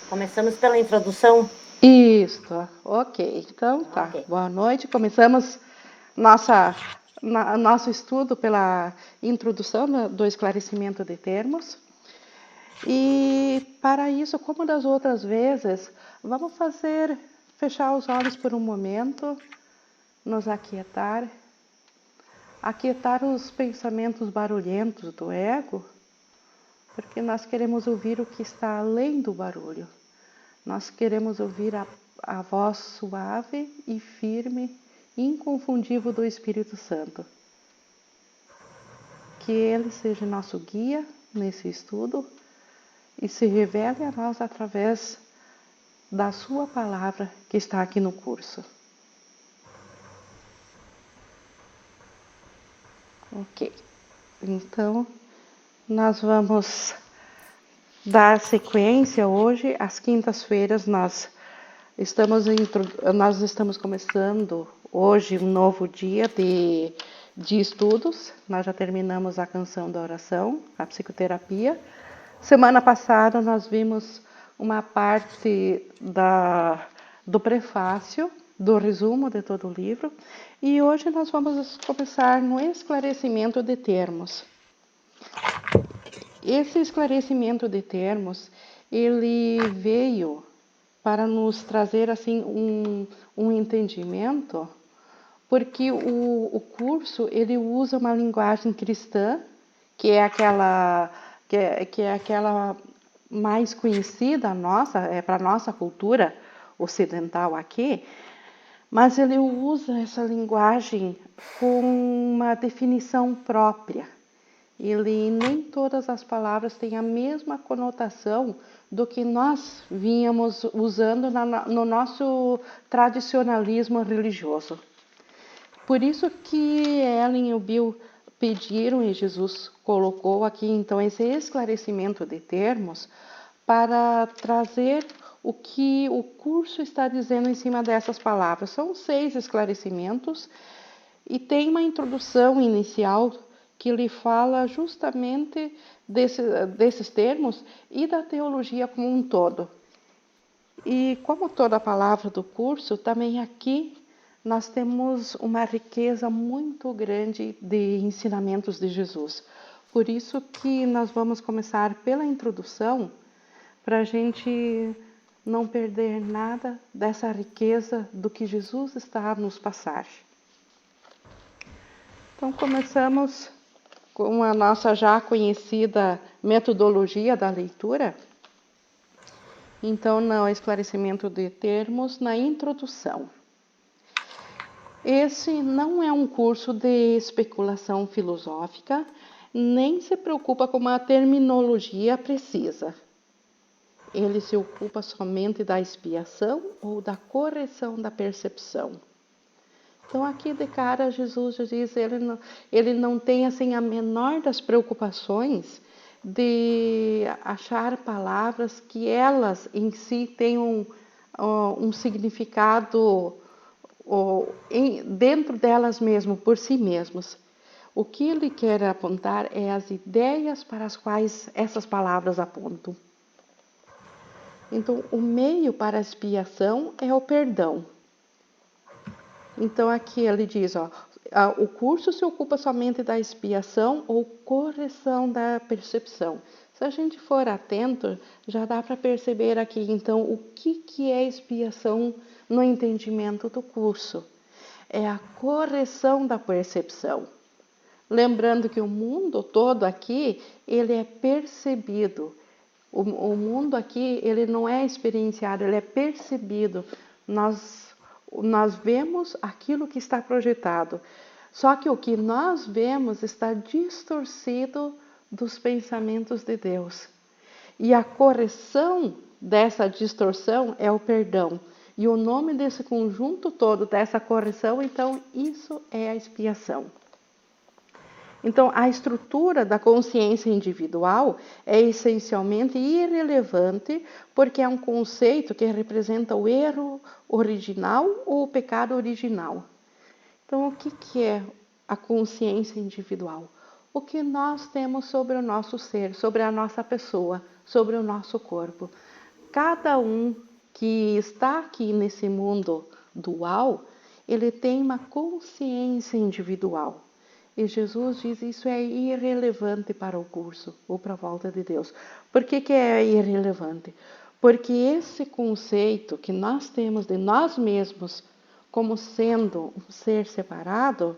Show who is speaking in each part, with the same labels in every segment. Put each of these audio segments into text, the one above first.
Speaker 1: Começamos pela introdução?
Speaker 2: Isso, ok. Então tá.
Speaker 1: Ok.
Speaker 2: Boa noite. Começamos nosso estudo pela introdução do esclarecimento de termos. E para isso, como das outras vezes, vamos fechar os olhos por um momento, nos aquietar os pensamentos barulhentos do ego, porque nós queremos ouvir o que está além do barulho. Nós queremos ouvir a voz suave e firme, inconfundível do Espírito Santo. Que Ele seja nosso guia nesse estudo e se revele a nós através da Sua palavra que está aqui no curso. Ok. Então, nós vamos dar sequência hoje. Às quintas-feiras nós estamos começando hoje um novo dia de estudos. Nós já terminamos a canção da oração, a psicoterapia. Semana passada nós vimos uma parte do prefácio, do resumo de todo o livro. E hoje nós vamos começar no esclarecimento de termos. Esse esclarecimento de termos, ele veio para nos trazer assim um entendimento, porque o curso ele usa uma linguagem cristã, que é aquela mais conhecida nossa, para a nossa cultura ocidental aqui, mas ele usa essa linguagem com uma definição própria. Nem todas as palavras têm a mesma conotação do que nós vínhamos usando no nosso tradicionalismo religioso. Por isso que Ellen e o Bill pediram e Jesus colocou aqui então esse esclarecimento de termos para trazer o que o curso está dizendo em cima dessas palavras. São 6 esclarecimentos e tem uma introdução inicial que lhe fala justamente desses termos e da teologia como um todo. E como toda palavra do curso, também aqui nós temos uma riqueza muito grande de ensinamentos de Jesus. Por isso que nós vamos começar pela introdução, para a gente não perder nada dessa riqueza do que Jesus está a nos passar. Então começamos com a nossa já conhecida metodologia da leitura. Então, no esclarecimento de termos, na introdução. Esse não é um curso de especulação filosófica, nem se preocupa com uma terminologia precisa. Ele se ocupa somente da expiação ou da correção da percepção. Então, aqui de cara, Jesus já diz, ele não tem assim a menor das preocupações de achar palavras que elas em si tenham um significado dentro delas mesmas, por si mesmas. O que ele quer apontar é as ideias para as quais essas palavras apontam. Então, o meio para a expiação é o perdão. Então, aqui ele diz, o curso se ocupa somente da expiação ou correção da percepção. Se a gente for atento, já dá para perceber aqui, então, o que é expiação no entendimento do curso. É a correção da percepção. Lembrando que o mundo todo aqui, ele é percebido. O mundo aqui, ele não é experienciado, ele é percebido. Nós vemos aquilo que está projetado. Só que o que nós vemos está distorcido dos pensamentos de Deus. E a correção dessa distorção é o perdão. E o nome desse conjunto todo, dessa correção, então, isso é a expiação. Então, a estrutura da consciência individual é essencialmente irrelevante, porque é um conceito que representa o erro original ou o pecado original. Então, o que é a consciência individual? O que nós temos sobre o nosso ser, sobre a nossa pessoa, sobre o nosso corpo. cada um que está aqui nesse mundo dual, ele tem uma consciência individual. E Jesus diz isso é irrelevante para o curso ou para a volta de Deus. Por que é irrelevante? Porque esse conceito que nós temos de nós mesmos como sendo um ser separado,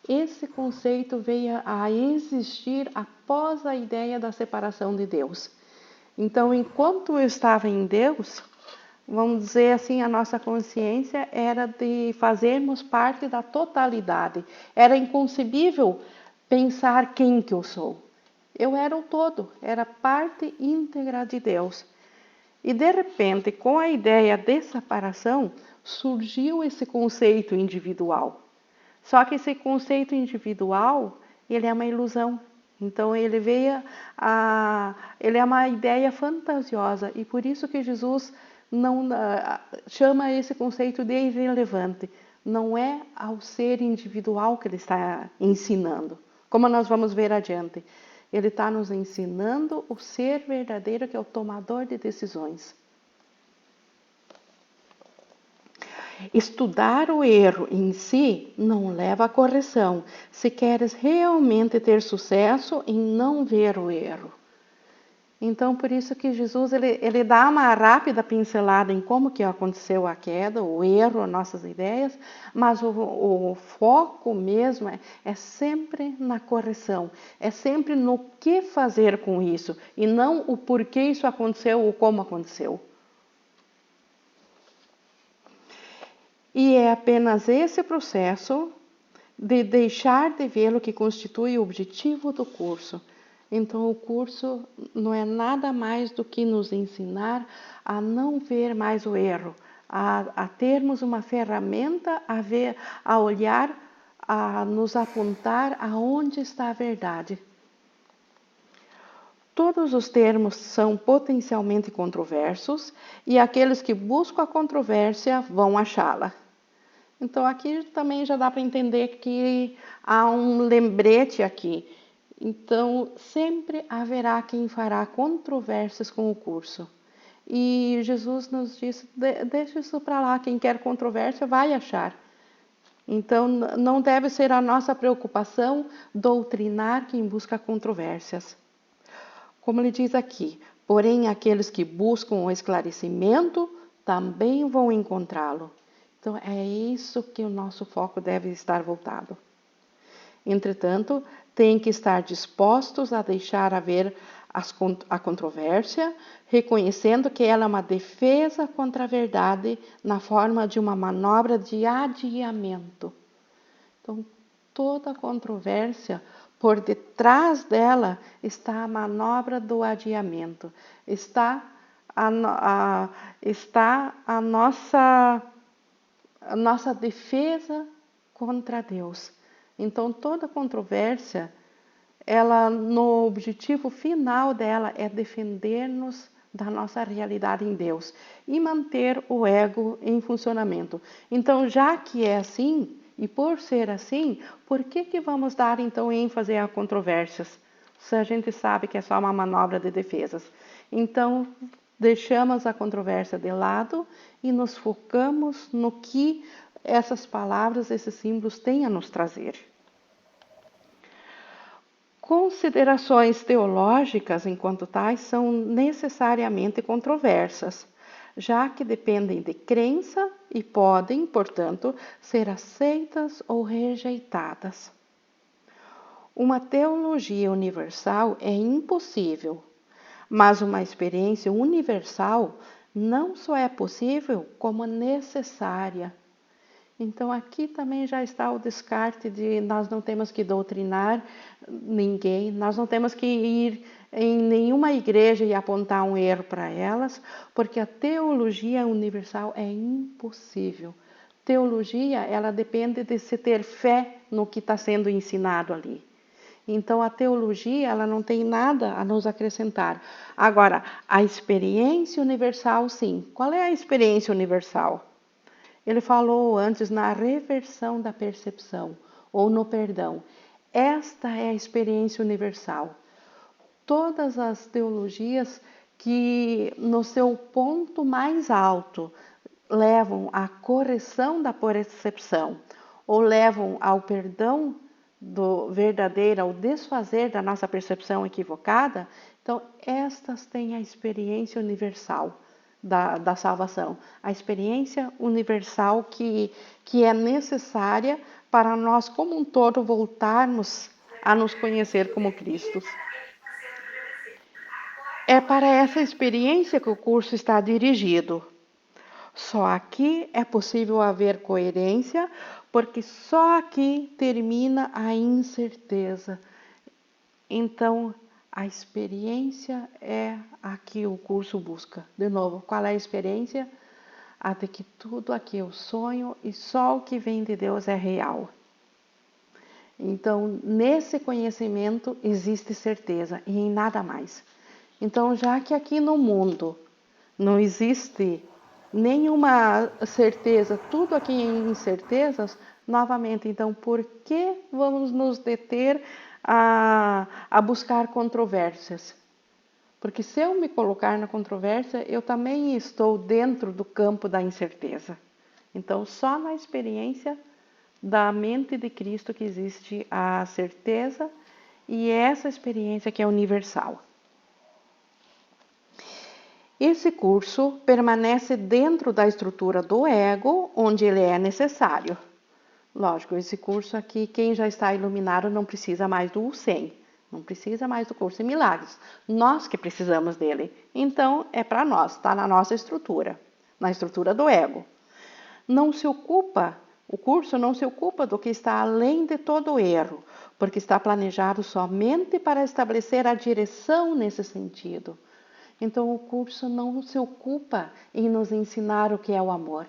Speaker 2: esse conceito veio a existir após a ideia da separação de Deus. Então, enquanto eu estava em Deus, vamos dizer assim, a nossa consciência era de fazermos parte da totalidade. Era inconcebível pensar quem que eu sou. Eu era o todo, era parte íntegra de Deus. E de repente, com a ideia de separação, surgiu esse conceito individual. Só que esse conceito individual, ele é uma ilusão. Então ele ele é uma ideia fantasiosa e por isso que Jesus não chama esse conceito de irrelevante. Não é ao ser individual que ele está ensinando, como nós vamos ver adiante. Ele está nos ensinando o ser verdadeiro que é o tomador de decisões. Estudar o erro em si não leva à correção, se queres realmente ter sucesso em não ver o erro. Então, por isso que Jesus ele dá uma rápida pincelada em como que aconteceu a queda, o erro, as nossas ideias, mas o foco mesmo é sempre na correção, é sempre no que fazer com isso, e não o porquê isso aconteceu ou como aconteceu. E é apenas esse processo de deixar de vê-lo que constitui o objetivo do curso. Então, o curso não é nada mais do que nos ensinar a não ver mais o erro, a termos uma ferramenta a olhar, a nos apontar aonde está a verdade. Todos os termos são potencialmente controversos e aqueles que buscam a controvérsia vão achá-la. Então, aqui também já dá para entender que há um lembrete aqui. Então, sempre haverá quem fará controvérsias com o curso. E Jesus nos disse, deixa isso para lá, quem quer controvérsia vai achar. Então, não deve ser a nossa preocupação doutrinar quem busca controvérsias. Como ele diz aqui, porém aqueles que buscam o esclarecimento também vão encontrá-lo. Então, é isso que o nosso foco deve estar voltado. Entretanto, tem que estar dispostos a deixar haver a controvérsia, reconhecendo que ela é uma defesa contra a verdade na forma de uma manobra de adiamento. Então, toda controvérsia, por detrás dela está a manobra do adiamento, está a nossa defesa contra Deus. Então, toda controvérsia, ela, no objetivo final dela é defender-nos da nossa realidade em Deus e manter o ego em funcionamento. Então, já que é assim, e por ser assim, por que vamos dar então ênfase a controvérsias, se a gente sabe que é só uma manobra de defesas? Então, deixamos a controvérsia de lado e nos focamos no que essas palavras, esses símbolos têm a nos trazer. Considerações teológicas, enquanto tais, são necessariamente controversas, já que dependem de crença e podem, portanto, ser aceitas ou rejeitadas. Uma teologia universal é impossível, mas uma experiência universal não só é possível, como necessária. Então, aqui também já está o descarte de nós não temos que doutrinar ninguém, nós não temos que ir em nenhuma igreja e apontar um erro para elas, porque a teologia universal é impossível. Teologia, ela depende de se ter fé no que está sendo ensinado ali. Então, a teologia, ela não tem nada a nos acrescentar. Agora, a experiência universal, sim. Qual é a experiência universal? Ele falou antes na reversão da percepção, ou no perdão. Esta é a experiência universal. Todas as teologias que no seu ponto mais alto levam à correção da percepção ou levam ao perdão do verdadeiro, ao desfazer da nossa percepção equivocada, então estas têm a experiência universal da salvação, a experiência universal que é necessária para nós como um todo voltarmos a nos conhecer como Cristo. É para essa experiência que o curso está dirigido. Só aqui é possível haver coerência, porque só aqui termina a incerteza. Então, a experiência é a que o curso busca. De novo, qual é a experiência? A de que tudo aqui é o sonho e só o que vem de Deus é real. Então, nesse conhecimento existe certeza e em nada mais. Então, já que aqui no mundo não existe nenhuma certeza, tudo aqui é incertezas, novamente, então, por que vamos nos deter a buscar controvérsias? Porque se eu me colocar na controvérsia, eu também estou dentro do campo da incerteza. Então, só na experiência da mente de Cristo que existe a certeza e essa experiência que é universal. Esse curso permanece dentro da estrutura do ego, onde ele é necessário. Lógico, esse curso aqui, quem já está iluminado não precisa mais do 100, não precisa mais do curso em milagres. Nós que precisamos dele. Então, é para nós, está na nossa estrutura, na estrutura do ego. O curso não se ocupa do que está além de todo erro, porque está planejado somente para estabelecer a direção nesse sentido. Então, o curso não se ocupa em nos ensinar o que é o amor.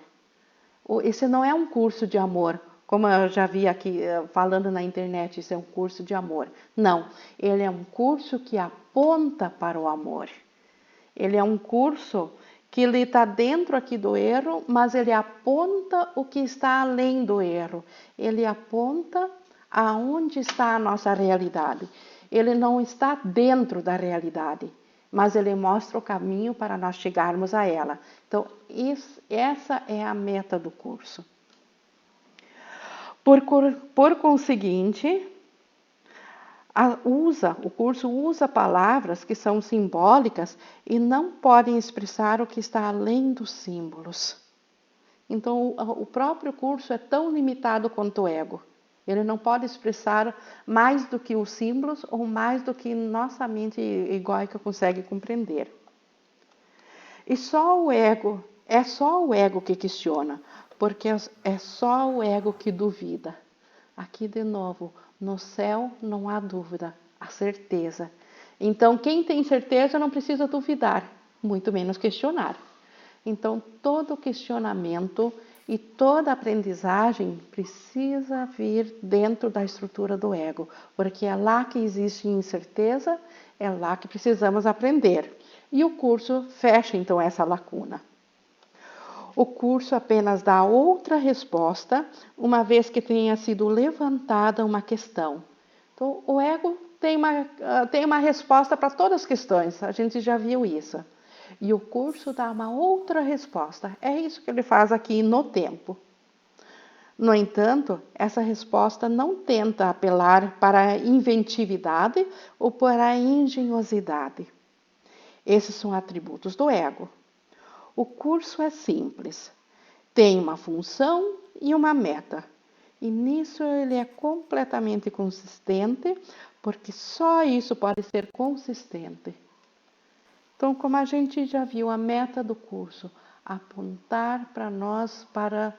Speaker 2: Esse não é um curso de amor, como eu já vi aqui falando na internet, isso é um curso de amor. Não, ele é um curso que aponta para o amor. Ele é um curso que ele está dentro aqui do erro, mas ele aponta o que está além do erro. Ele aponta aonde está a nossa realidade. Ele não está dentro da realidade, mas ele mostra o caminho para nós chegarmos a ela. Então, essa é a meta do curso. Por conseguinte, o curso usa palavras que são simbólicas e não podem expressar o que está além dos símbolos. Então, o próprio curso é tão limitado quanto o ego. Ele não pode expressar mais do que os símbolos ou mais do que nossa mente egóica consegue compreender. E é só o ego que questiona, porque é só o ego que duvida. Aqui de novo, no céu não há dúvida, há certeza. Então, quem tem certeza não precisa duvidar, muito menos questionar. Então, todo questionamento e toda aprendizagem precisa vir dentro da estrutura do ego, porque é lá que existe incerteza, é lá que precisamos aprender. E o curso fecha, então, essa lacuna. O curso apenas dá outra resposta, uma vez que tenha sido levantada uma questão. Então, o ego tem uma resposta para todas as questões, a gente já viu isso. E o curso dá uma outra resposta. É isso que ele faz aqui no tempo. No entanto, essa resposta não tenta apelar para a inventividade ou para a engenhosidade. Esses são atributos do ego. O curso é simples. Tem uma função e uma meta. E nisso ele é completamente consistente, porque só isso pode ser consistente. Então, como a gente já viu, a meta do curso, apontar para nós, para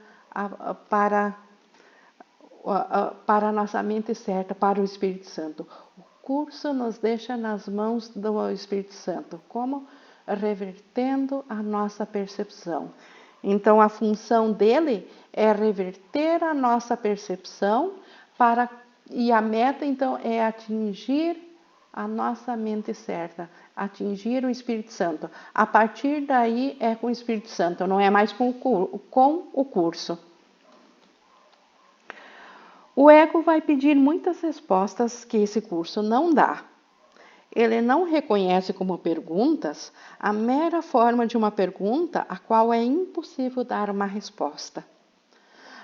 Speaker 2: a nossa mente certa, para o Espírito Santo. O curso nos deixa nas mãos do Espírito Santo, como revertendo a nossa percepção. Então, a função dele é reverter a nossa percepção e a meta, então, é atingir a nossa mente certa, atingir o Espírito Santo. A partir daí é com o Espírito Santo, não é mais com o curso. O ego vai pedir muitas respostas que esse curso não dá. Ele não reconhece como perguntas a mera forma de uma pergunta a qual é impossível dar uma resposta.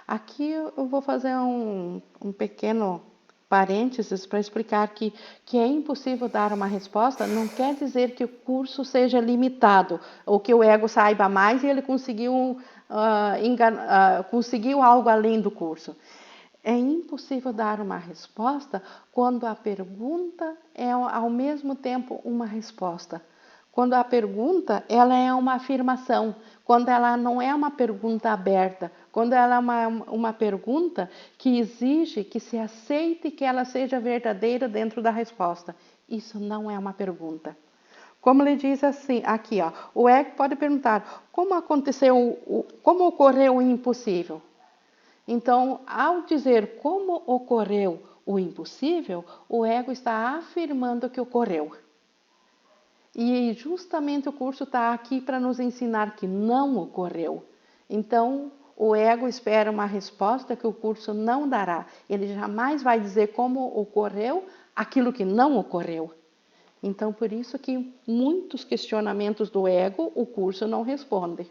Speaker 2: Aqui eu vou fazer um pequeno parênteses para explicar que é impossível dar uma resposta não quer dizer que o curso seja limitado, ou que o ego saiba mais e ele conseguiu, conseguiu algo além do curso. É impossível dar uma resposta quando a pergunta é ao mesmo tempo uma resposta. Quando a pergunta ela é uma afirmação, quando ela não é uma pergunta aberta, quando ela é uma pergunta que exige que se aceite que ela seja verdadeira dentro da resposta. Isso não é uma pergunta. Como ele diz assim, aqui, ó, o ego pode perguntar como aconteceu, como ocorreu o impossível. Então, ao dizer como ocorreu o impossível, o ego está afirmando que ocorreu. E justamente o curso está aqui para nos ensinar que não ocorreu. Então, o ego espera uma resposta que o curso não dará. Ele jamais vai dizer como ocorreu aquilo que não ocorreu. Então, por isso que muitos questionamentos do ego, o curso não responde.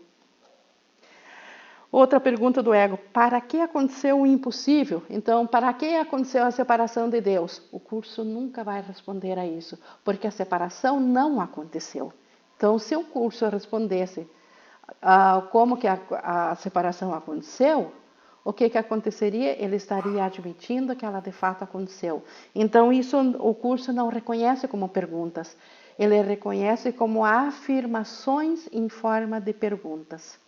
Speaker 2: Outra pergunta do ego: para que aconteceu o impossível? Então, para que aconteceu a separação de Deus? O curso nunca vai responder a isso, porque a separação não aconteceu. Então, se o curso respondesse como que a separação aconteceu, o que aconteceria? Ele estaria admitindo que ela de fato aconteceu. Então, isso o curso não reconhece como perguntas, ele reconhece como afirmações em forma de perguntas.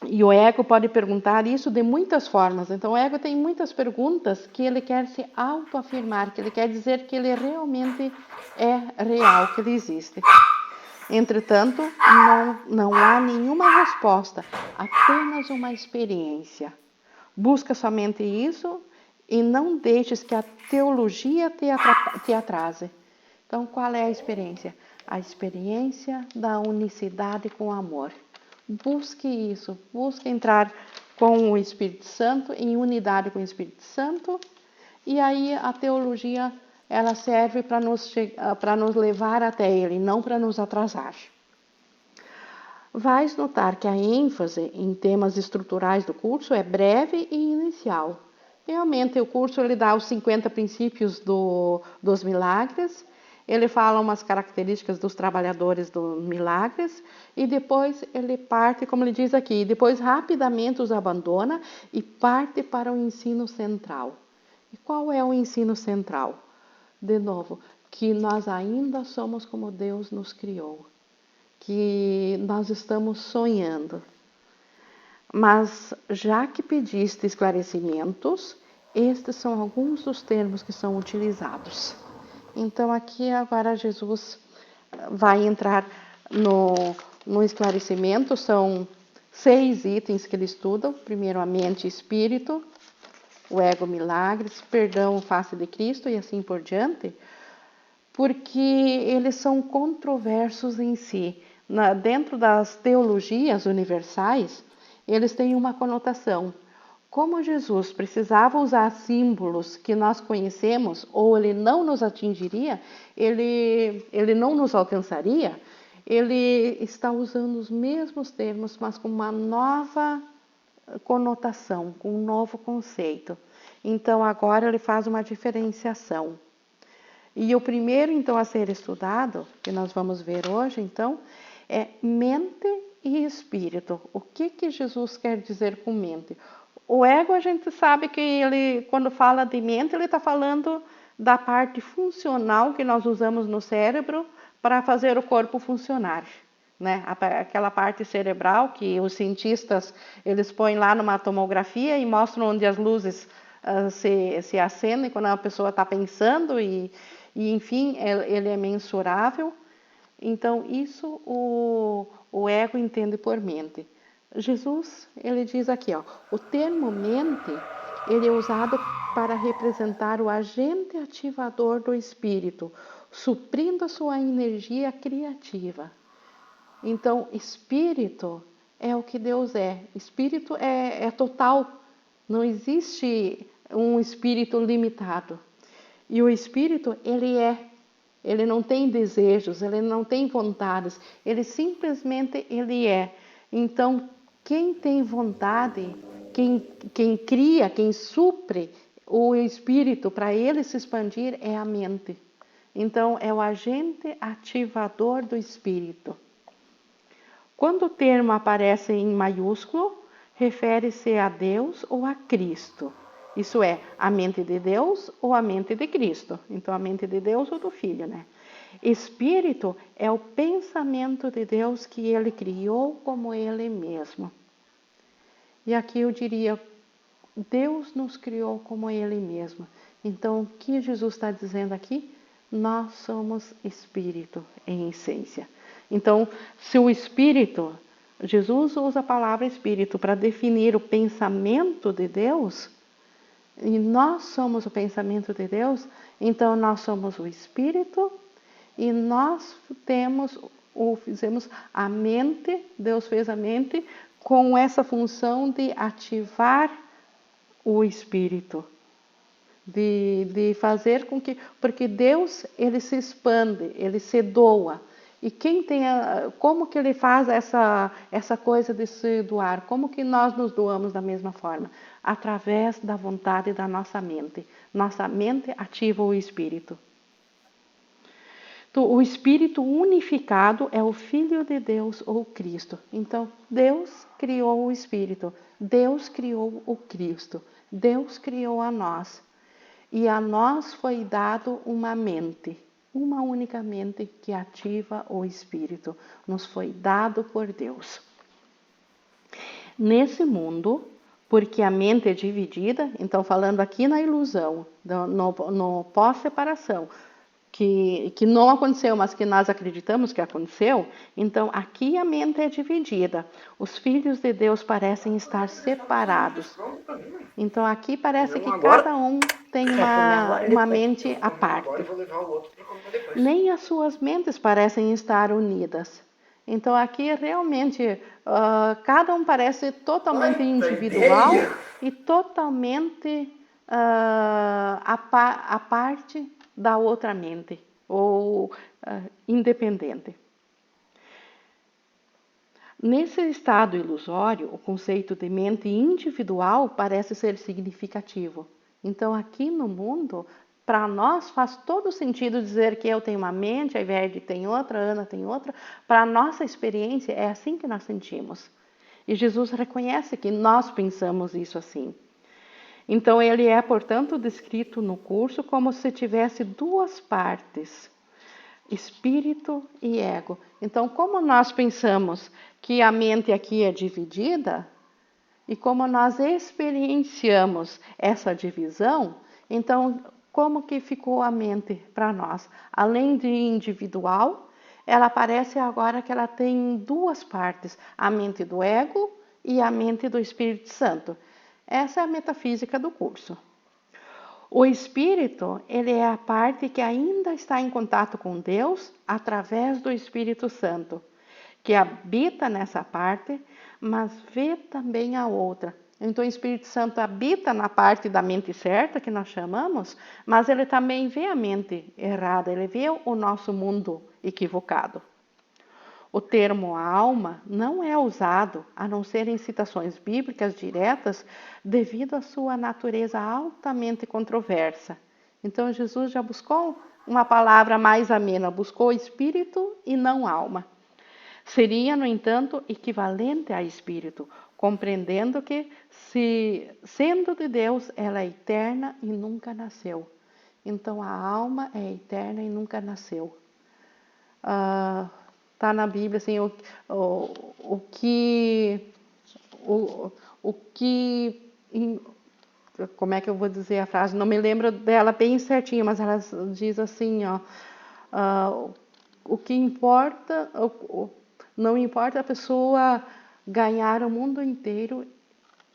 Speaker 2: E o ego pode perguntar isso de muitas formas. Então, o ego tem muitas perguntas que ele quer se autoafirmar, que ele quer dizer que ele realmente é real, que ele existe. Entretanto, não há nenhuma resposta, apenas uma experiência. Busca somente isso e não deixes que a teologia te atrase. Então, qual é a experiência? A experiência da unicidade com o amor. Busque isso, busque entrar com o Espírito Santo, em unidade com o Espírito Santo, e aí a teologia ela serve para nos levar até ele, não para nos atrasar. Vais notar que a ênfase em temas estruturais do curso é breve e inicial. Realmente, o curso ele dá os 50 princípios dos milagres, ele fala umas características dos trabalhadores dos milagres e depois ele parte, como ele diz aqui, depois rapidamente os abandona e parte para o ensino central. E qual é o ensino central? De novo, que nós ainda somos como Deus nos criou, que nós estamos sonhando. Mas já que pediste esclarecimentos, estes são alguns dos termos que são utilizados. Então, aqui agora Jesus vai entrar no esclarecimento. São 6 itens que ele estuda. Primeiro, a mente e espírito, o ego, milagres, perdão, face de Cristo e assim por diante, porque eles são controversos em si. Dentro das teologias universais, eles têm uma conotação. Como Jesus precisava usar símbolos que nós conhecemos, ou ele não nos atingiria, ele não nos alcançaria, ele está usando os mesmos termos, mas com uma nova conotação, com um novo conceito. Então, agora ele faz uma diferenciação. E o primeiro, então, a ser estudado, que nós vamos ver hoje, então, é mente e espírito. O que Jesus quer dizer com mente? O ego, a gente sabe que ele, quando fala de mente, ele está falando da parte funcional que nós usamos no cérebro para fazer o corpo funcionar, né? Aquela parte cerebral que os cientistas eles põem lá numa tomografia e mostram onde as luzes se acendem quando a pessoa está pensando e enfim, ele é mensurável. Então, isso o ego entende por mente. Jesus, ele diz aqui, ó, o termo mente, ele é usado para representar o agente ativador do espírito, suprindo a sua energia criativa. Então, espírito é o que Deus é. Espírito é total. Não existe um espírito limitado. E o espírito, ele não tem desejos, ele não tem vontades, ele simplesmente ele é. Então, quem tem vontade, quem cria, quem supre o espírito para ele se expandir é a mente. Então, é o agente ativador do espírito. Quando o termo aparece em maiúsculo, refere-se a Deus ou a Cristo. Isso é, a mente de Deus ou a mente de Cristo. Então, a mente de Deus ou do Filho, né? Espírito é o pensamento de Deus que ele criou como ele mesmo. E aqui eu diria, Deus nos criou como ele mesmo. Então, o que Jesus está dizendo aqui? Nós somos espírito em essência. Então, se o espírito, Jesus usa a palavra espírito para definir o pensamento de Deus, e nós somos o pensamento de Deus, então nós somos o espírito e nós fizemos a mente, Deus fez a mente com essa função de ativar o espírito. De fazer com que... Porque Deus, ele se expande, ele se doa. E como que ele faz essa coisa de se doar? Como que nós nos doamos da mesma forma? Através da vontade da nossa mente. Nossa mente ativa o espírito. Então, o espírito unificado é o Filho de Deus ou Cristo. Então, Deus criou o espírito. Deus criou o Cristo. Deus criou a nós. E a nós foi dado uma mente, uma única mente que ativa o espírito. Nos foi dado por Deus. Nesse mundo, porque a mente é dividida, então falando aqui na ilusão, no pós-separação, que não aconteceu, mas que nós acreditamos que aconteceu, então aqui a mente é dividida. Os filhos de Deus parecem estar separados. Então aqui parece que cada um tem uma mente à parte. Nem as suas mentes parecem estar unidas. Então aqui realmente cada um parece totalmente individual e totalmente à parte da outra mente, ou independente. Nesse estado ilusório, o conceito de mente individual parece ser significativo. Então, aqui no mundo, para nós faz todo sentido dizer que eu tenho uma mente, a Iverde tem outra, a Ana tem outra. Para a nossa experiência, é assim que nós sentimos. E Jesus reconhece que nós pensamos isso assim. Então, ele é, portanto, descrito no curso como se tivesse duas partes, espírito e ego. Então, como nós pensamos que a mente aqui é dividida, e como nós experienciamos essa divisão, então, como que ficou a mente para nós? Além de individual, ela parece agora que ela tem duas partes, a mente do ego e a mente do Espírito Santo. Essa é a metafísica do curso. O espírito, ele é a parte que ainda está em contato com Deus através do Espírito Santo, que habita nessa parte, mas vê também a outra. Então, o Espírito Santo habita na parte da mente certa, que nós chamamos, mas ele também vê a mente errada, ele vê o nosso mundo equivocado. O termo alma não é usado, a não ser em citações bíblicas diretas, devido à sua natureza altamente controversa. Então, Jesus já buscou uma palavra mais amena, buscou espírito e não alma. Seria, no entanto, equivalente a espírito, compreendendo que, sendo de Deus, ela é eterna e nunca nasceu. Então, a alma é eterna e nunca nasceu. Está na Bíblia, assim, como é que eu vou dizer a frase? Não me lembro dela bem certinho, mas ela diz assim, o que importa, não importa a pessoa ganhar o mundo inteiro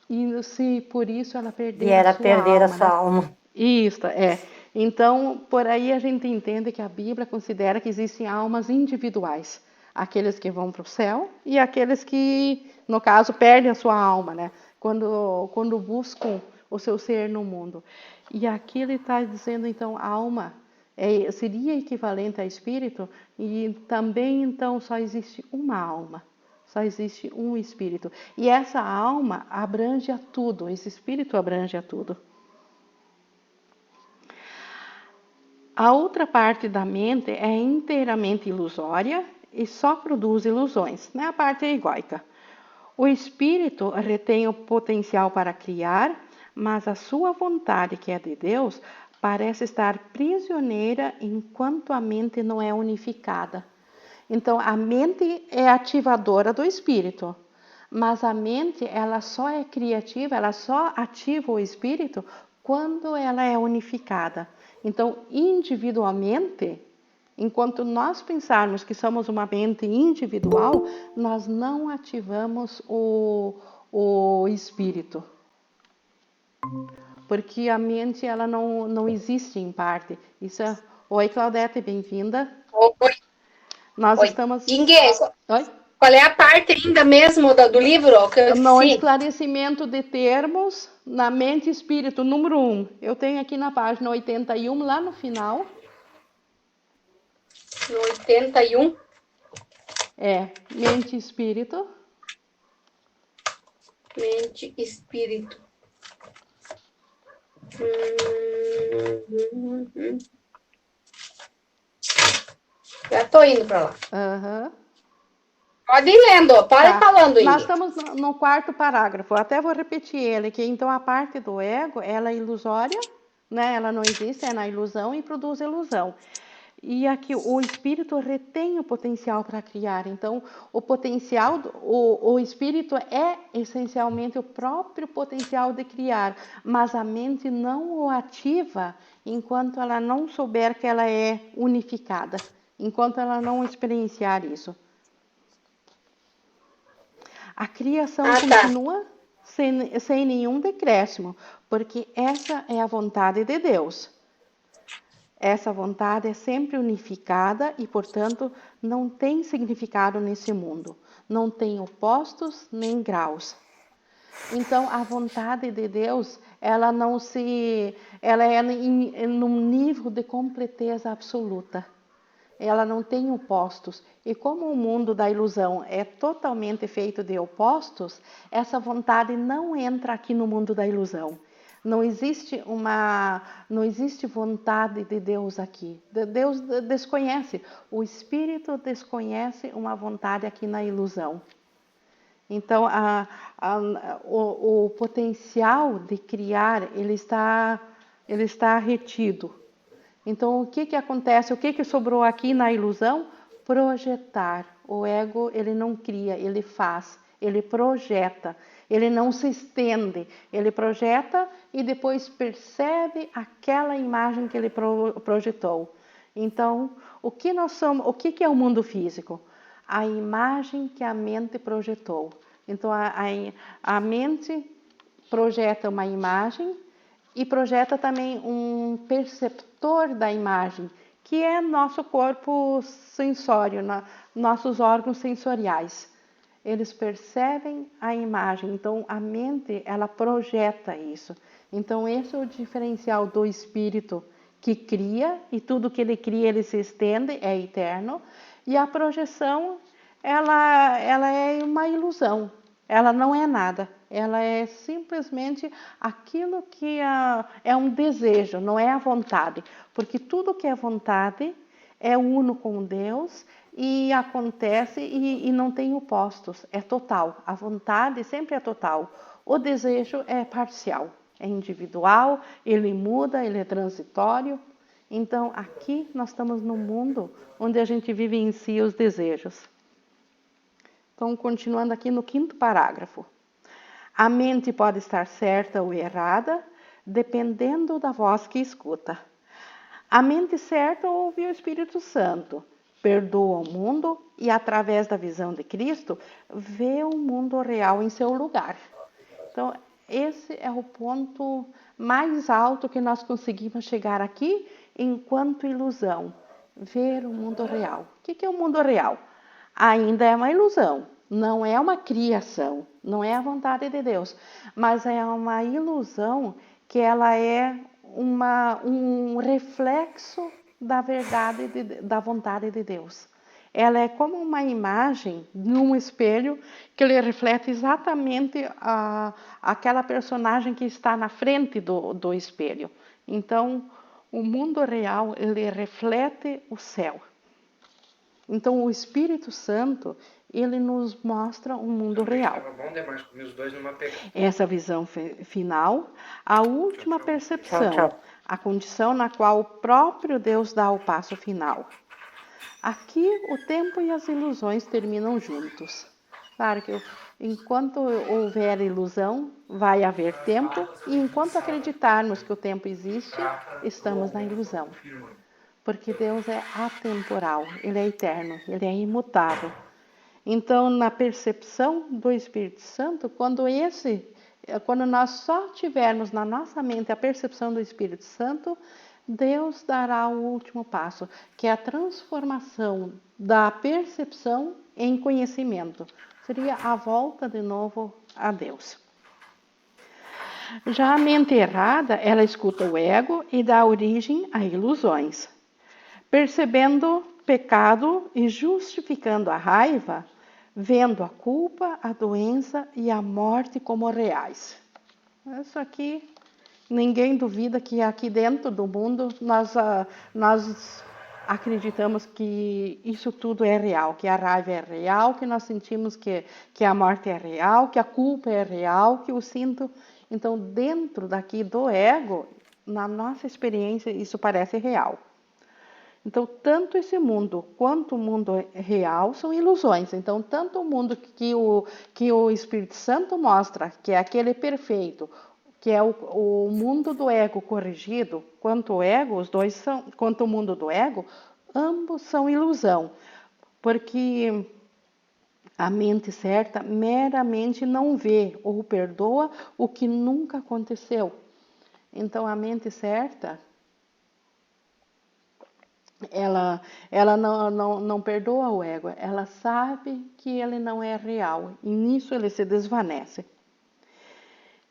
Speaker 2: e se por isso ela perder a sua
Speaker 1: perder
Speaker 2: alma.
Speaker 1: A sua alma.
Speaker 2: Isso, é. Então, por aí a gente entende que a Bíblia considera que existem almas individuais. Aqueles que vão para o céu e aqueles que, no caso, perdem a sua alma, né? Quando buscam o seu ser no mundo. E aqui ele está dizendo, então, alma seria equivalente a espírito, e também, então, só existe uma alma. Só existe um espírito. E essa alma abrange a tudo, esse espírito abrange a tudo. A outra parte da mente é inteiramente ilusória e só produz ilusões, né? A parte egóica. O espírito retém o potencial para criar, mas a sua vontade, que é de Deus, parece estar prisioneira enquanto a mente não é unificada. Então, a mente é ativadora do espírito, mas a mente, ela só é criativa, ela só ativa o espírito quando ela é unificada. Então, individualmente, enquanto nós pensarmos que somos uma mente individual, nós não ativamos o espírito. Porque a mente, ela não existe em parte. Isso é... Oi, Claudete, bem-vinda.
Speaker 3: Oi.
Speaker 2: Nós
Speaker 3: Oi.
Speaker 2: estamos...
Speaker 3: Ingue,
Speaker 2: Oi?
Speaker 3: qual é a parte ainda mesmo do livro? Que eu
Speaker 2: No
Speaker 3: esqueci?
Speaker 2: esclarecimento de termos na mente e espírito, número 1. Eu tenho aqui na página 81, lá no final.
Speaker 3: No 81.
Speaker 2: É, mente e espírito.
Speaker 3: Mente e espírito. Já tô indo para lá.
Speaker 2: Aham.
Speaker 3: Pode ir lendo, pode falando aí.
Speaker 2: Nós estamos no quarto parágrafo, até vou repetir ele, que então a parte do ego, ela é ilusória, né? Ela não existe, é na ilusão e produz ilusão. E aqui o espírito retém o potencial para criar. Então, o potencial, o espírito é essencialmente o próprio potencial de criar, mas a mente não o ativa enquanto ela não souber que ela é unificada, enquanto ela não experienciar isso. A criação continua sem nenhum decréscimo, porque essa é a vontade de Deus. Essa vontade é sempre unificada e, portanto, não tem significado nesse mundo. Não tem opostos nem graus. Então, a vontade de Deus, ela é num nível de completeza absoluta. Ela não tem opostos. E como o mundo da ilusão é totalmente feito de opostos, essa vontade não entra aqui no mundo da ilusão. Não existe vontade de Deus aqui. Deus desconhece. O Espírito desconhece uma vontade aqui na ilusão. Então, o potencial de criar, ele está retido. Então, o que acontece? O que sobrou aqui na ilusão? Projetar. O ego, ele não cria, ele faz, ele projeta. Ele não se estende, ele projeta e depois percebe aquela imagem que ele projetou. Então, o que nós somos? O que é o mundo físico? A imagem que a mente projetou. Então, a mente projeta uma imagem e projeta também um perceptor da imagem, que é nosso corpo sensório, nossos órgãos sensoriais. Eles percebem a imagem, então a mente, ela projeta isso. Então esse é o diferencial do espírito que cria, e tudo que ele cria, ele se estende, é eterno. E a projeção, ela é uma ilusão, ela não é nada. Ela é simplesmente aquilo que é um desejo, não é a vontade. Porque tudo que é vontade é uno com Deus e acontece e não tem opostos, é total. A vontade sempre é total. O desejo é parcial, é individual, ele muda, ele é transitório. Então, aqui nós estamos num mundo onde a gente vivencia os desejos. Então, continuando aqui no quinto parágrafo. A mente pode estar certa ou errada, dependendo da voz que escuta. A mente certa ouve o Espírito Santo, perdoa o mundo e, através da visão de Cristo, vê o mundo real em seu lugar. Então, esse é o ponto mais alto que nós conseguimos chegar aqui enquanto ilusão, ver o mundo real. O que é o mundo real? Ainda é uma ilusão, não é uma criação, não é a vontade de Deus, mas é uma ilusão que ela é um reflexo da verdade, da vontade de Deus. Ela é como uma imagem num espelho que ele reflete exatamente aquela personagem que está na frente do espelho. Então, o mundo real, ele reflete o céu. Então, o Espírito Santo, ele nos mostra um mundo real. Essa visão final, a última percepção,
Speaker 1: Tchau.
Speaker 2: a condição na qual o próprio Deus dá o passo final. Aqui, o tempo e as ilusões terminam juntos. Claro que enquanto houver ilusão, vai haver tempo, e enquanto acreditarmos que o tempo existe, estamos na ilusão. Porque Deus é atemporal, Ele é eterno, Ele é imutável. Então, na percepção do Espírito Santo, quando nós só tivermos na nossa mente a percepção do Espírito Santo, Deus dará o último passo, que é a transformação da percepção em conhecimento. Seria a volta de novo a Deus. Já a mente errada, ela escuta o ego e dá origem a ilusões. Percebendo pecado e justificando a raiva, vendo a culpa, a doença e a morte como reais. Isso aqui, ninguém duvida que aqui dentro do mundo nós acreditamos que isso tudo é real, que a raiva é real, que nós sentimos que a morte é real, que a culpa é real, que eu sinto. Então, dentro daqui do ego, na nossa experiência, isso parece real. Então, tanto esse mundo quanto o mundo real são ilusões. Então, tanto o mundo que o Espírito Santo mostra, que é aquele perfeito, que é o mundo do ego corrigido, quanto o ego, os dois são, quanto o mundo do ego, ambos são ilusão. Porque a mente certa meramente não vê ou perdoa o que nunca aconteceu. Então, a mente certa, ela não perdoa o ego, ela sabe que ele não é real, e nisso ele se desvanece.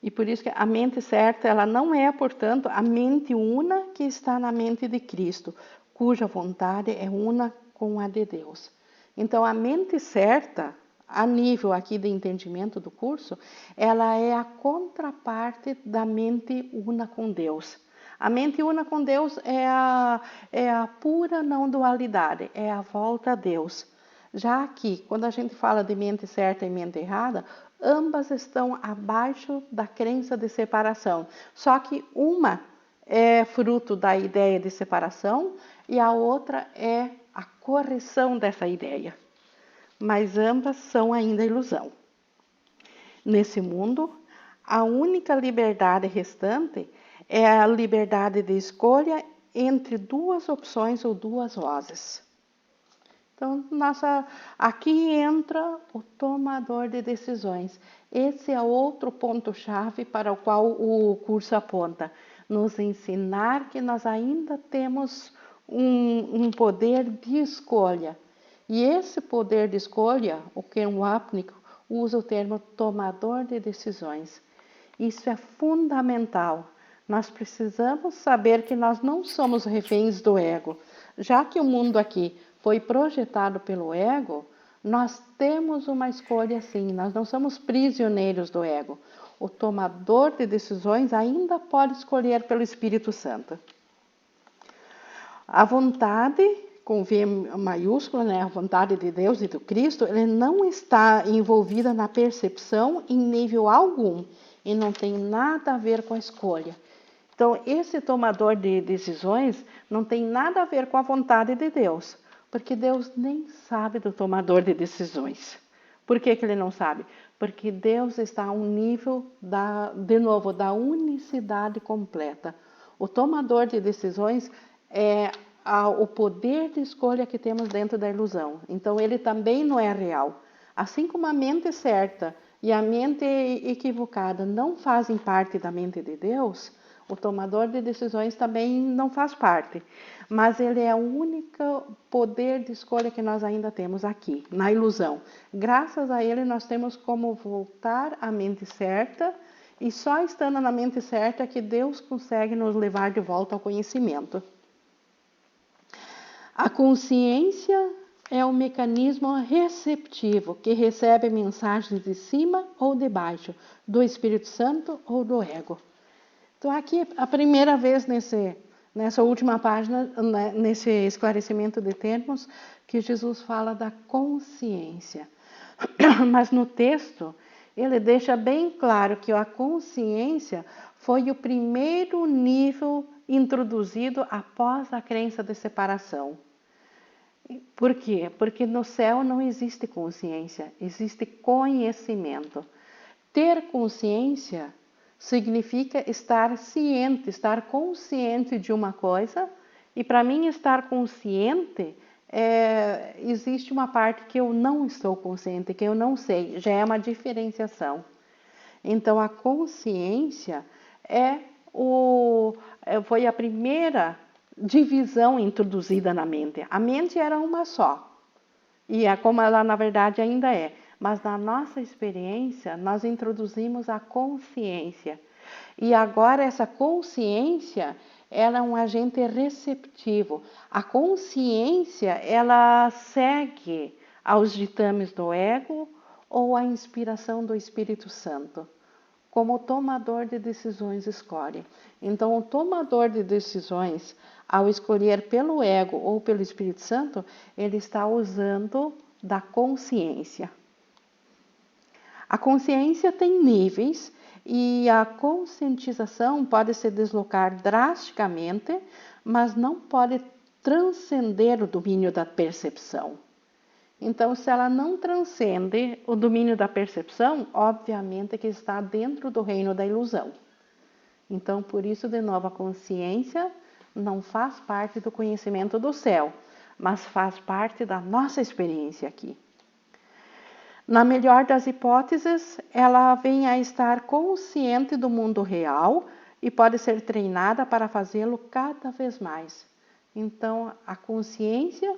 Speaker 2: E por isso que a mente certa, ela não é, portanto, a mente una que está na mente de Cristo, cuja vontade é una com a de Deus. Então, a mente certa, a nível aqui de entendimento do curso, ela é a contraparte da mente una com Deus. A mente una com Deus é a pura não dualidade, é a volta a Deus. Já aqui, quando a gente fala de mente certa e mente errada, ambas estão abaixo da crença de separação. Só que uma é fruto da ideia de separação e a outra é a correção dessa ideia. Mas ambas são ainda ilusão. Nesse mundo, a única liberdade restante é a liberdade de escolha entre duas opções ou duas vozes. Então, aqui entra o tomador de decisões. Esse é outro ponto-chave para o qual o curso aponta. Nos ensinar que nós ainda temos um poder de escolha. E esse poder de escolha, o Ken Wapnick usa o termo tomador de decisões. Isso é fundamental. Nós precisamos saber que nós não somos reféns do ego. Já que o mundo aqui foi projetado pelo ego, nós temos uma escolha sim, nós não somos prisioneiros do ego. O tomador de decisões ainda pode escolher pelo Espírito Santo. A vontade, com V maiúscula, né, a vontade de Deus e do Cristo, ele não está envolvida na percepção em nível algum e não tem nada a ver com a escolha. Então, esse tomador de decisões não tem nada a ver com a vontade de Deus, porque Deus nem sabe do tomador de decisões. Por que ele não sabe? Porque Deus está a um nível, da unicidade completa. O tomador de decisões é o poder de escolha que temos dentro da ilusão. Então, ele também não é real. Assim como a mente certa e a mente equivocada não fazem parte da mente de Deus, o tomador de decisões também não faz parte. mas ele é o único poder de escolha que nós ainda temos aqui, na ilusão. Graças a ele, nós temos como voltar à mente certa, e só estando na mente certa que Deus consegue nos levar de volta ao conhecimento. A consciência é um mecanismo receptivo que recebe mensagens de cima ou de baixo, do Espírito Santo ou do ego. Então, aqui, a primeira vez nessa última página, nesse esclarecimento de termos, que Jesus fala da consciência. Mas no texto, ele deixa bem claro que a consciência foi o primeiro nível introduzido após a crença de separação. Por quê? Porque no céu não existe consciência, existe conhecimento. Ter consciência significa estar ciente, estar consciente de uma coisa, e para mim estar consciente, existe uma parte que eu não estou consciente, que eu não sei, já é uma diferenciação. Então a consciência foi a primeira divisão introduzida na mente. A mente era uma só, e é como ela na verdade ainda é. Mas na nossa experiência, nós introduzimos a consciência. E agora essa consciência, ela é um agente receptivo. A consciência, ela segue aos ditames do ego ou à inspiração do Espírito Santo, como o tomador de decisões escolhe. Então, o tomador de decisões, ao escolher pelo ego ou pelo Espírito Santo, ele está usando da consciência. A consciência tem níveis e a conscientização pode se deslocar drasticamente, mas não pode transcender o domínio da percepção. Então, se ela não transcende o domínio da percepção, obviamente que está dentro do reino da ilusão. Então, por isso, de novo, a consciência não faz parte do conhecimento do céu, mas faz parte da nossa experiência aqui. Na melhor das hipóteses, ela vem a estar consciente do mundo real e pode ser treinada para fazê-lo cada vez mais. Então, a consciência,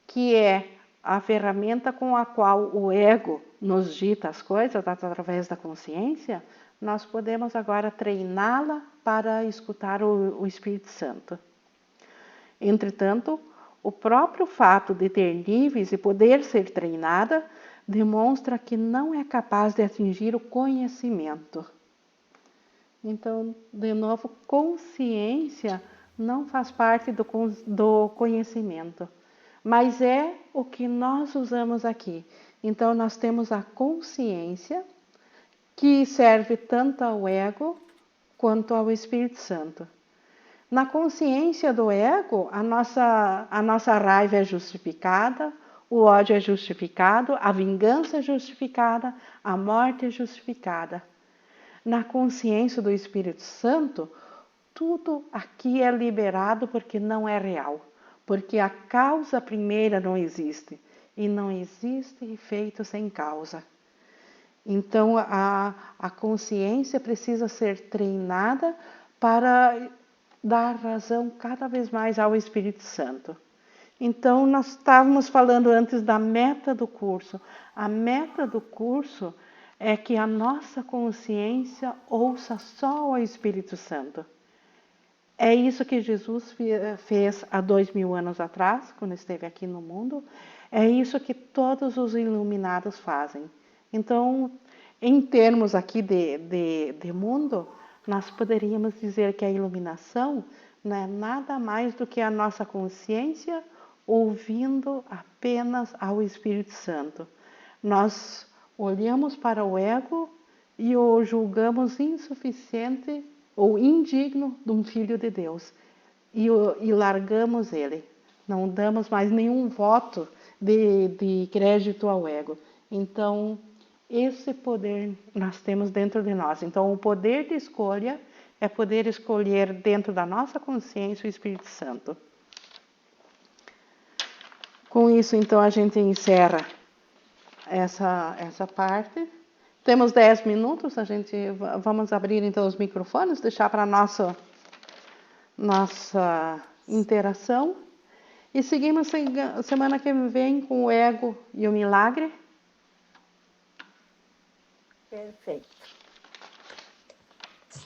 Speaker 2: que é a ferramenta com a qual o ego nos dita as coisas, através da consciência, nós podemos agora treiná-la para escutar o Espírito Santo. Entretanto, o próprio fato de ter níveis e poder ser treinada demonstra que não é capaz de atingir o conhecimento. Então, de novo, consciência não faz parte do conhecimento, mas é o que nós usamos aqui. Então, nós temos a consciência, que serve tanto ao ego quanto ao Espírito Santo. Na consciência do ego, a nossa raiva é justificada, o ódio é justificado, a vingança é justificada, a morte é justificada. Na consciência do Espírito Santo, tudo aqui é liberado porque não é real, porque a causa primeira não existe, e não existe efeito sem causa. Então, a consciência precisa ser treinada para dar razão cada vez mais ao Espírito Santo. Então, nós estávamos falando antes da meta do curso. A meta do curso é que a nossa consciência ouça só o Espírito Santo. É isso que Jesus fez há 2000 anos atrás, quando esteve aqui no mundo. É isso que todos os iluminados fazem. Então, em termos aqui de mundo, nós poderíamos dizer que a iluminação não é nada mais do que a nossa consciência ouvindo apenas ao Espírito Santo. Nós olhamos para o ego e o julgamos insuficiente ou indigno de um filho de Deus e largamos ele. Não damos mais nenhum voto de crédito ao ego. Então, esse poder nós temos dentro de nós. Então, o poder de escolha é poder escolher dentro da nossa consciência o Espírito Santo. Com isso, então, a gente encerra essa parte. Temos 10 minutos, vamos abrir então os microfones, deixar para nossa interação. E seguimos semana que vem com o ego e o milagre.
Speaker 1: Perfeito.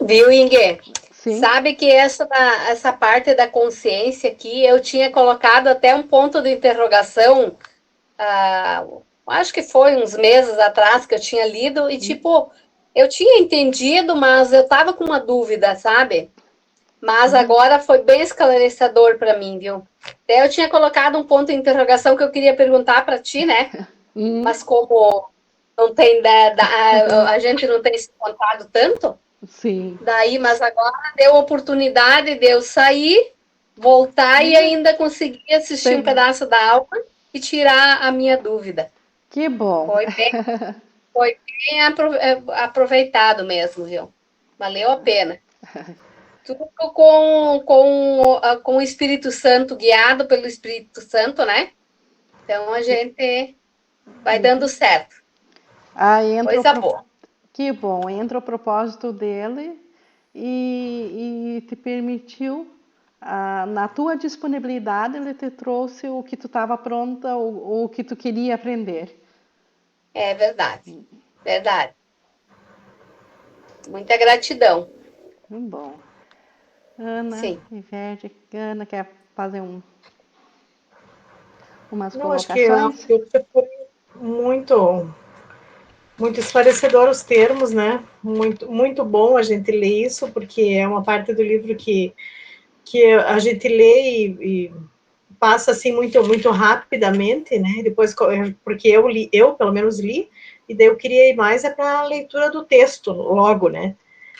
Speaker 3: Viu, Inge?
Speaker 2: Sim.
Speaker 3: Sabe que essa parte da consciência aqui, eu tinha colocado até um ponto de interrogação, acho que foi uns meses atrás que eu tinha lido, e tipo, eu tinha entendido, mas eu tava com uma dúvida, sabe? Mas agora foi bem esclarecedor para mim, viu? Até eu tinha colocado um ponto de interrogação que eu queria perguntar para ti, né? Mas como não tem a gente não tem se contado tanto,
Speaker 2: Sim.
Speaker 3: daí, mas agora deu oportunidade de eu sair, voltar e ainda conseguir assistir um pedaço da aula e tirar a minha dúvida.
Speaker 2: Que bom.
Speaker 3: Foi bem aproveitado mesmo, viu? Valeu a pena. Tudo com o Espírito Santo, guiado pelo Espírito Santo, né? Então a gente vai dando certo. Coisa boa.
Speaker 2: Que bom, entra o propósito dele e te permitiu, na tua disponibilidade, ele te trouxe o que tu estava pronta ou o que tu queria aprender.
Speaker 3: É verdade, verdade. Muita gratidão.
Speaker 2: Bom. Ana,
Speaker 3: Sim.
Speaker 2: Ivete, Ana quer fazer umas
Speaker 4: Não, acho
Speaker 2: colocações?
Speaker 4: que foi muito, muito esclarecedor os termos, né? Muito, muito bom a gente ler isso, porque é uma parte do livro que a gente lê e passa assim muito, muito rapidamente, né? Depois, porque eu pelo menos li, e daí eu queria ir mais para a leitura do texto logo, né?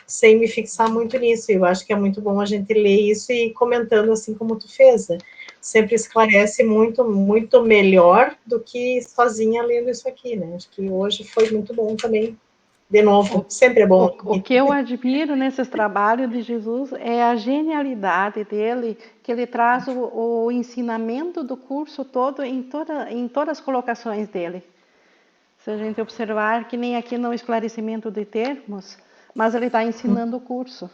Speaker 4: Sem me fixar muito nisso. Eu acho que é muito bom a gente ler isso e ir comentando assim como tu fez, né? Sempre esclarece muito, muito melhor do que sozinha lendo isso aqui, né? Acho que hoje foi muito bom também. De novo, sempre é bom.
Speaker 2: O que eu admiro nesses trabalhos de Jesus é a genialidade dele, que ele traz o ensinamento do curso todo em todas as colocações dele. Se a gente observar, que nem aqui no esclarecimento de termos, mas ele está ensinando o curso.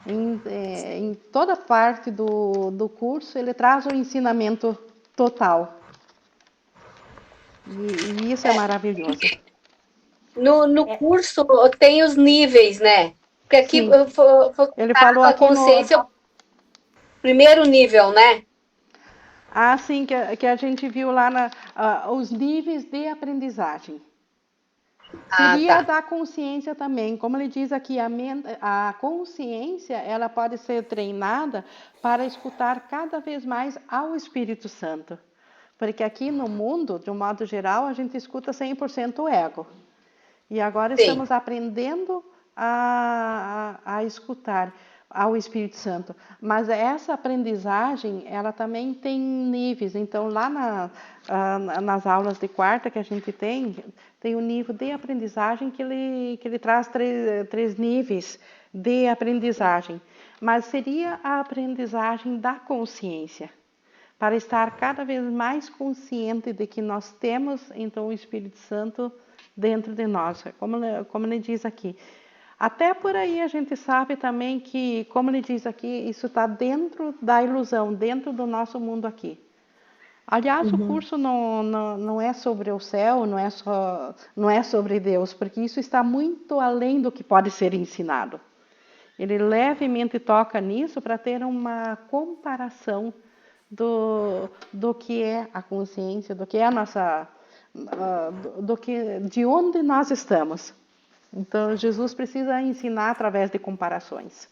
Speaker 2: Em toda parte do curso, ele traz o ensinamento total. E isso é maravilhoso.
Speaker 3: No curso tem os níveis, né? Porque aqui
Speaker 2: ele falou
Speaker 3: a
Speaker 2: aqui
Speaker 3: consciência, o primeiro nível, né?
Speaker 2: Sim, que a gente viu lá os níveis de aprendizagem. Seria da consciência também. Como ele diz aqui, a consciência ela pode ser treinada para escutar cada vez mais ao Espírito Santo. Porque aqui no mundo, de um modo geral, a gente escuta 100% o ego. E agora estamos aprendendo a escutar ao Espírito Santo. Mas essa aprendizagem, ela também tem níveis. Então, lá nas aulas de quarta que a gente tem o nível de aprendizagem que ele traz três níveis de aprendizagem. Mas seria a aprendizagem da consciência, para estar cada vez mais consciente de que nós temos, então, o Espírito Santo dentro de nós, como ele diz aqui. Até por aí a gente sabe também que, como ele diz aqui, isso está dentro da ilusão, dentro do nosso mundo aqui. Aliás, o curso não é sobre o céu, não é sobre Deus, porque isso está muito além do que pode ser ensinado. Ele levemente toca nisso para ter uma comparação do que é a consciência, do que é a nossa, de onde nós estamos. Então, Jesus precisa ensinar através de comparações.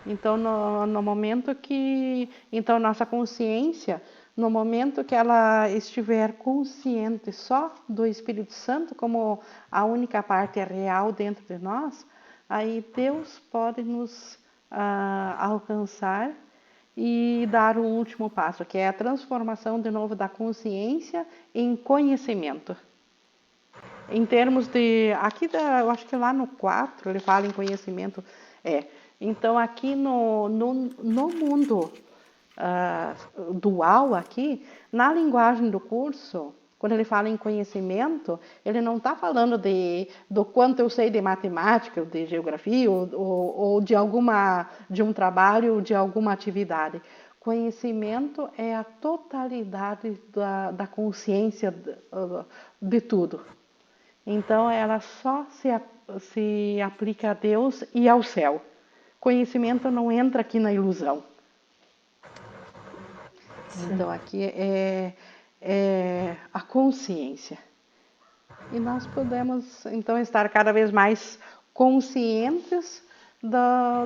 Speaker 2: Então, no momento que, então, nossa consciência, no momento que ela estiver consciente só do Espírito Santo como a única parte real dentro de nós, aí Deus pode nos alcançar e dar o último passo, que é a transformação de novo da consciência em conhecimento. Em termos de, eu acho que lá no 4 ele fala em conhecimento, então aqui no mundo dual aqui, na linguagem do curso, Quando ele fala em conhecimento, ele não está falando do quanto eu sei de matemática, de geografia, ou de um trabalho, de alguma atividade. Conhecimento é a totalidade da consciência de tudo. Então, ela só se aplica a Deus e ao céu. Conhecimento não entra aqui na ilusão. Sim. Então, aqui é a consciência. E nós podemos, então, estar cada vez mais conscientes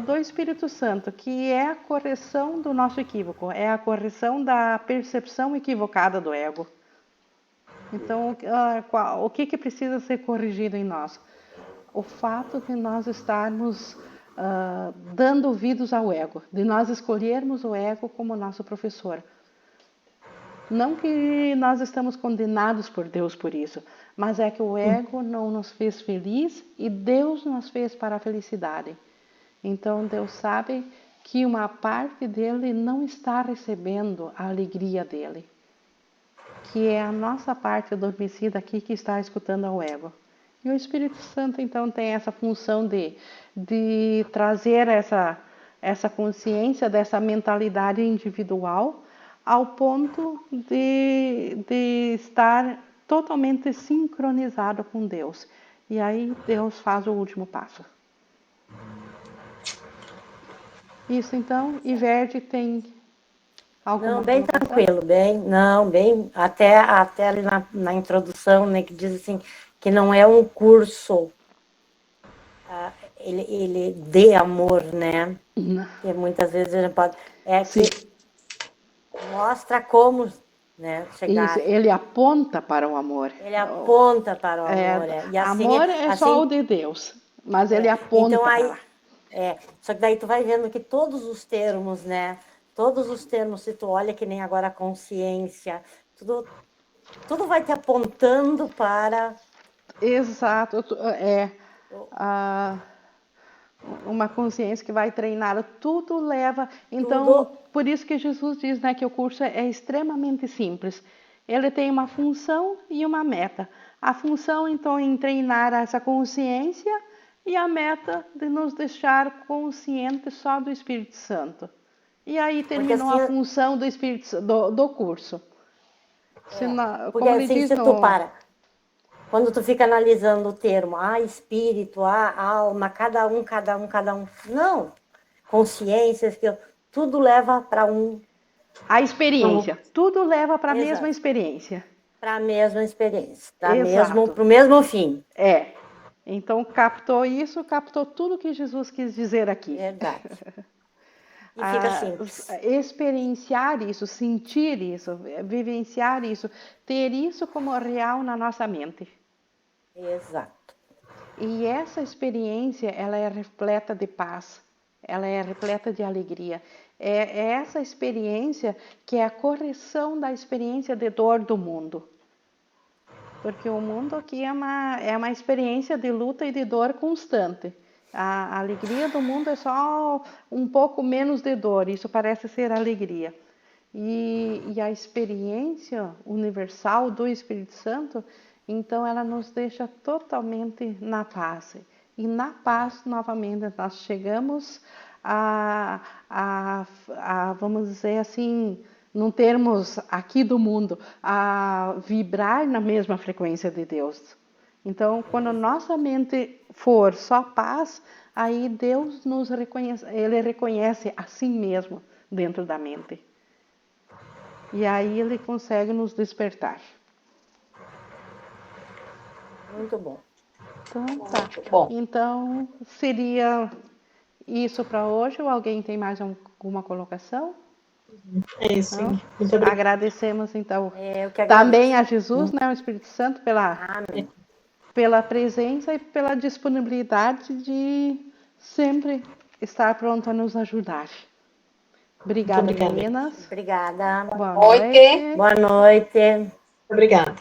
Speaker 2: do Espírito Santo, que é a correção do nosso equívoco, é a correção da percepção equivocada do ego. Então, o que precisa ser corrigido em nós? O fato de nós estarmos dando ouvidos ao ego, de nós escolhermos o ego como nosso professor. Não que nós estamos condenados por Deus por isso, mas é que o ego não nos fez feliz e Deus nos fez para a felicidade. Então, Deus sabe que uma parte dele não está recebendo a alegria dele, que é a nossa parte adormecida aqui que está escutando ao ego. E o Espírito Santo, então, tem essa função de trazer essa consciência dessa mentalidade individual ao ponto de estar totalmente sincronizado com Deus. E aí Deus faz o último passo. Isso, então, Iverde tem alguma
Speaker 1: Não, bem
Speaker 2: colocação?
Speaker 1: tranquilo, até ali na introdução, né, que diz assim, que não é um curso, ele de amor, né? Que muitas vezes a gente pode...
Speaker 2: Sim.
Speaker 1: que mostra como, né, chegar...
Speaker 2: Isso, ele aponta para o amor.
Speaker 1: Ele aponta para o amor.
Speaker 2: E assim, amor é só o de Deus, mas ele aponta
Speaker 1: então, aí,
Speaker 2: para lá.
Speaker 1: Só que daí tu vai vendo que todos os termos, né? Todos os termos, se tu olha que nem agora a consciência, tudo vai te apontando para...
Speaker 2: Exato, uma consciência que vai treinar, tudo leva... Então, por isso que Jesus diz, né, que o curso é extremamente simples. Ele tem uma função e uma meta. A função, então, em treinar essa consciência e a meta de nos deixar conscientes só do Espírito Santo. E aí terminou assim, a função do Espírito do curso.
Speaker 1: Porque assim, se tu para, quando tu fica analisando o termo, espírito, alma, cada um. Não, consciências, tudo leva para
Speaker 2: a experiência, tudo leva para a mesma experiência.
Speaker 1: Para a mesma experiência, para o mesmo fim.
Speaker 2: Então captou tudo que Jesus quis dizer aqui.
Speaker 1: Verdade. E fica simples.
Speaker 2: Experienciar isso, sentir isso, vivenciar isso, ter isso como real na nossa mente.
Speaker 1: Exato.
Speaker 2: E essa experiência, ela é repleta de paz, ela é repleta de alegria. É essa experiência que é a correção da experiência de dor do mundo. Porque o mundo aqui é uma experiência de luta e de dor constante. A alegria do mundo é só um pouco menos de dor, isso parece ser alegria. E a experiência universal do Espírito Santo, então ela nos deixa totalmente na paz. E na paz, novamente, nós chegamos vamos dizer assim, num termos aqui do mundo, a vibrar na mesma frequência de Deus. Então, quando nossa mente for só paz, aí Deus nos reconhece, Ele reconhece a si mesmo dentro da mente. E aí Ele consegue nos despertar.
Speaker 1: Muito bom.
Speaker 2: Então, tá. Bom. Então, seria isso para hoje, ou alguém tem mais alguma colocação?
Speaker 4: É isso, sim.
Speaker 2: Muito obrigada. Agradecemos, então, também a Jesus, né, o Espírito Santo, pela presença e pela disponibilidade de sempre estar pronto a nos ajudar. Obrigada, meninas.
Speaker 1: Obrigada.
Speaker 2: Boa noite.
Speaker 1: Boa noite.
Speaker 4: Obrigada.